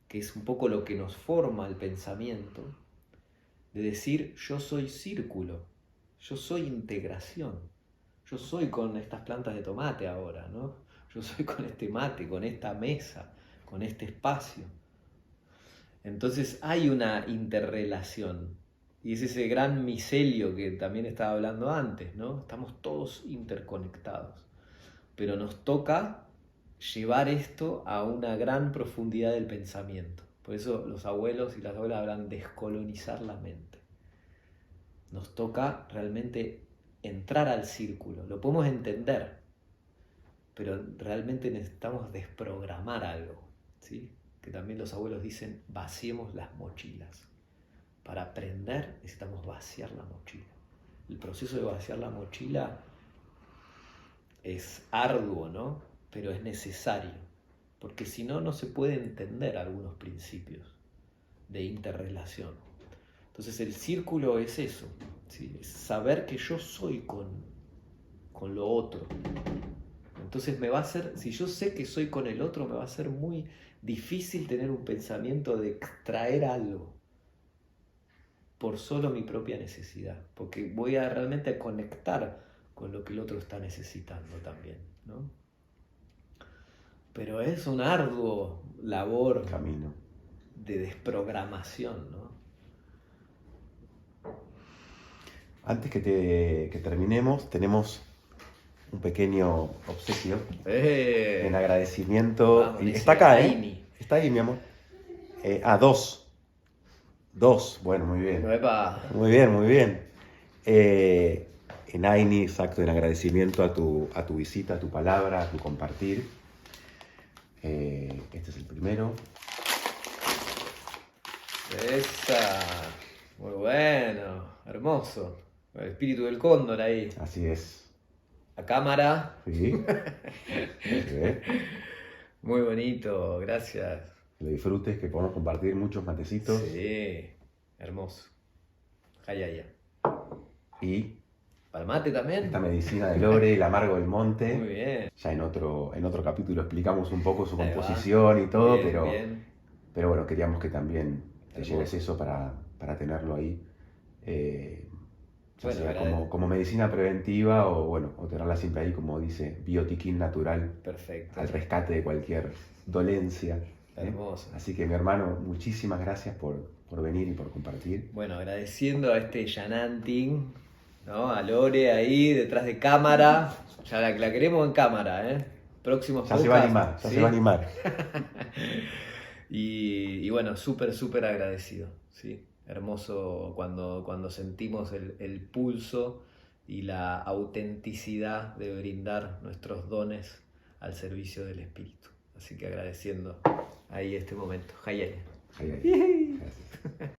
que es un poco lo que nos forma el pensamiento, de decir yo soy círculo, yo soy integración, yo soy con estas plantas de tomate ahora, ¿no? Yo soy con este mate, con esta mesa, con este espacio. Entonces hay una interrelación. Y es ese gran micelio que también estaba hablando antes, ¿no? Estamos todos interconectados. Pero nos toca llevar esto a una gran profundidad del pensamiento. Por eso los abuelos y las abuelas hablan de descolonizar la mente. Nos toca realmente entrar al círculo. Lo podemos entender, pero realmente necesitamos desprogramar algo, ¿sí? Que también los abuelos dicen, vaciemos las mochilas. Para aprender necesitamos vaciar la mochila. El proceso de vaciar la mochila es arduo, ¿no? Pero es necesario, porque si no, no se puede entender algunos principios de interrelación. Entonces el círculo es eso, ¿sí? Es saber que yo soy con lo otro. Entonces me va a ser, si yo sé que soy con el otro, me va a ser muy difícil tener un pensamiento de extraer algo por solo mi propia necesidad, porque voy a realmente conectar con lo que el otro está necesitando también, ¿no? Pero es un arduo labor, Camino de desprogramación, ¿no? Antes que terminemos, tenemos un pequeño obsequio en agradecimiento. Vamos, Y dice está acá, Aini. Está ahí, mi amor. Dos. Dos, bueno, muy bien. Epa. Muy bien, muy bien. En Aini, exacto, en agradecimiento a tu visita, a tu palabra, a tu compartir. Este es el primero. Esa. Muy bueno, hermoso. El espíritu del cóndor ahí. Así es. A cámara. Sí. ¿Ve? Muy bonito, gracias. Que lo disfrutes, que podamos compartir muchos matecitos. Sí, hermoso. Jayaya. Y ¿Palmate también? esta medicina de Lore, el amargo del monte. Muy bien. Ya en otro capítulo explicamos un poco su Ahí va. composición y todo, Bien. pero bueno, queríamos que también te Hermoso. lleves eso para tenerlo ahí. Ya Bueno, sea como medicina preventiva o tenerla siempre ahí, como dice, biotiquín natural, Perfecto. al rescate de cualquier dolencia. Hermoso. Así que mi hermano, muchísimas gracias por venir y por compartir. Bueno, agradeciendo a este Yanantin, ¿no? A Lore ahí detrás de cámara. Ya la queremos en cámara, ¿eh? Próximos Ya se va a podcasts, animar, ya ¿sí? se va a animar. Y bueno, súper agradecido, ¿sí? Hermoso cuando sentimos el pulso y la autenticidad de brindar nuestros dones al servicio del espíritu. Así que agradeciendo ahí este momento. Hayaya. Gracias.